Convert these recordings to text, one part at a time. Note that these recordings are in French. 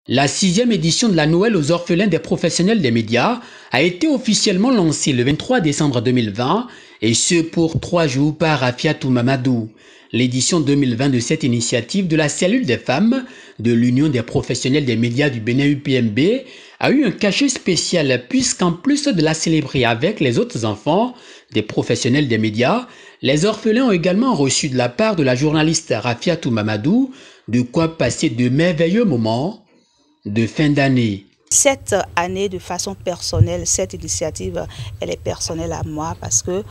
La 6e édition de la Noël aux orphelins des professionnels des médias a été officiellement lancée le 23 décembre 2020 et ce pour 3 jours par Rafiatou Mamadou. L'édition 2020 de cette initiative de la cellule des femmes de l'Union des professionnels des médias du Bénin UPMB a eu un cachet spécial puisqu'en plus de la célébrer avec les autres enfants des professionnels des médias, les orphelins ont également reçu de la part de la journaliste Rafiatou Mamadou de quoi passer de merveilleux moments de fin d'année. Cette année, de façon personnelle, cette initiative, elle est personnelle à moi parce que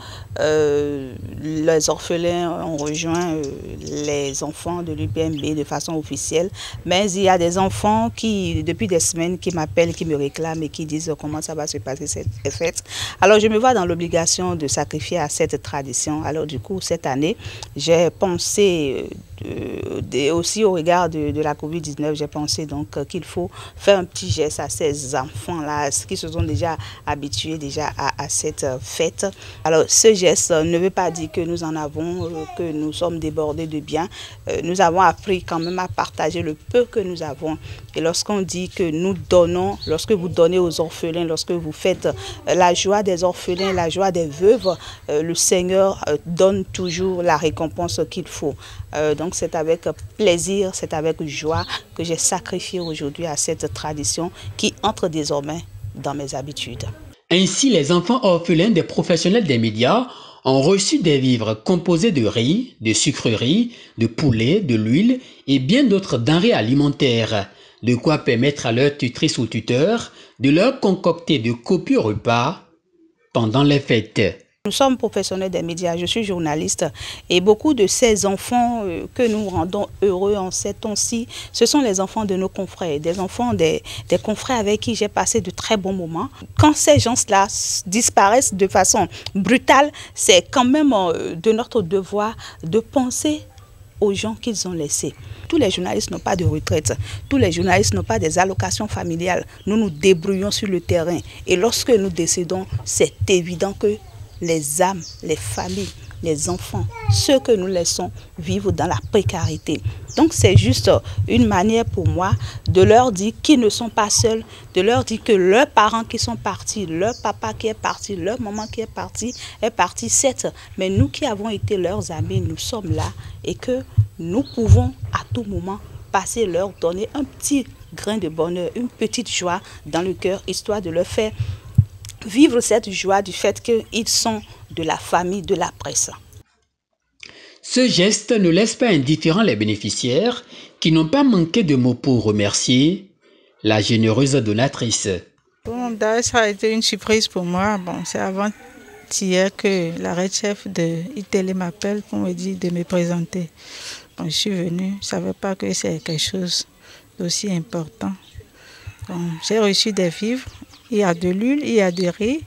les orphelins ont rejoint les enfants de l'UPMB de façon officielle. Mais il y a des enfants qui, depuis des semaines, qui m'appellent, qui me réclament et qui disent comment ça va se passer cette fête. Alors je me vois dans l'obligation de sacrifier à cette tradition. Alors du coup, cette année, j'ai pensé... aussi au regard de la Covid-19, j'ai pensé donc qu'il faut faire un petit geste à ces enfants-là qui se sont déjà habitués à cette fête. Alors ce geste ne veut pas dire que nous en avons, que nous sommes débordés de biens. Nous avons appris quand même à partager le peu que nous avons. Et lorsqu'on dit que nous donnons, lorsque vous donnez aux orphelins, lorsque vous faites la joie des orphelins, la joie des veuves, le Seigneur donne toujours la récompense qu'il faut. Donc c'est avec plaisir, c'est avec joie que j'ai sacrifié aujourd'hui à cette tradition qui entre désormais dans mes habitudes. Ainsi, les enfants orphelins des professionnels des médias ont reçu des vivres composés de riz, de sucreries, de poulet, de l'huile et bien d'autres denrées alimentaires, de quoi permettre à leur tutrice ou tuteur de leur concocter de copieux repas pendant les fêtes. Nous sommes professionnels des médias, je suis journaliste et beaucoup de ces enfants que nous rendons heureux en ces temps-ci, ce sont les enfants de nos confrères, des enfants des confrères avec qui j'ai passé de très bons moments. Quand ces gens-là disparaissent de façon brutale, c'est quand même de notre devoir de penser aux gens qu'ils ont laissés. Tous les journalistes n'ont pas de retraite, tous les journalistes n'ont pas des allocations familiales. Nous nous débrouillons sur le terrain et lorsque nous décédons, c'est évident que les âmes, les familles, les enfants, ceux que nous laissons vivre dans la précarité. Donc c'est juste une manière pour moi de leur dire qu'ils ne sont pas seuls, de leur dire que leurs parents qui sont partis, leur papa qui est parti, leur maman qui est partie certes, mais nous qui avons été leurs amis, nous sommes là et que nous pouvons à tout moment passer, leur donner un petit grain de bonheur, une petite joie dans le cœur, histoire de leur faire vivre cette joie du fait qu'ils sont de la famille de la presse. Ce geste ne laisse pas indifférents les bénéficiaires qui n'ont pas manqué de mots pour remercier la généreuse donatrice. Bon, ça a été une surprise pour moi. Bon, c'est avant-hier que la chef de ITL m'appelle pour me dire de me présenter. Bon, je suis venue, je ne savais pas que c'est quelque chose d'aussi important. Bon, j'ai reçu des vivres. Il y a de l'huile, il y a du riz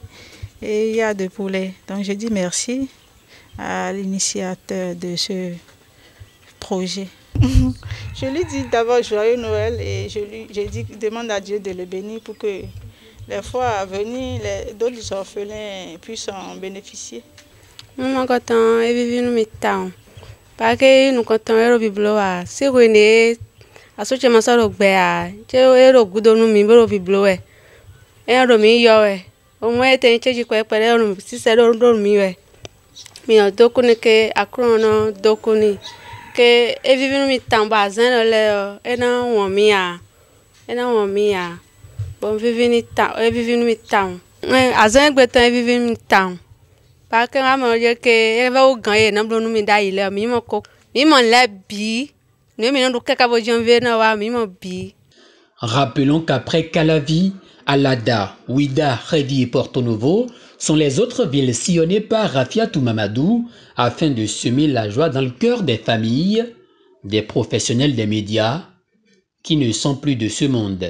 et il y a de poulet. Donc je dis merci à l'initiateur de ce projet. Je lui dis d'abord joyeux Noël et je dis demande à Dieu de le bénir pour que les fois à venir, d'autres orphelins puissent en bénéficier. Nous sommes contents et vivons nous temps. Parce que nous comptons au bibloa. C'est René. À ce que je me sens au béa. Je au goût de nous mimber au bibloa. Et romi yowe au moins te cheji kwa pare on si se romi we mi o dokuni ke akrono dokuni ke e vivinu mi tamba zan le e na won mi a bon vivinu ta e vivinu mi tam azan gbe tan e vivinu mi tam pa ke ma mo je ke e va o gan e na blo nu mi da ile mi mo le bi ne mi no do kaka bo janvier na wa mi mo bi. Rappelons qu'après Calavi, Alada, Ouida, Redi et Porto Novo sont les autres villes sillonnées par Rafiatou Mamadou afin de semer la joie dans le cœur des familles, des professionnels des médias qui ne sont plus de ce monde.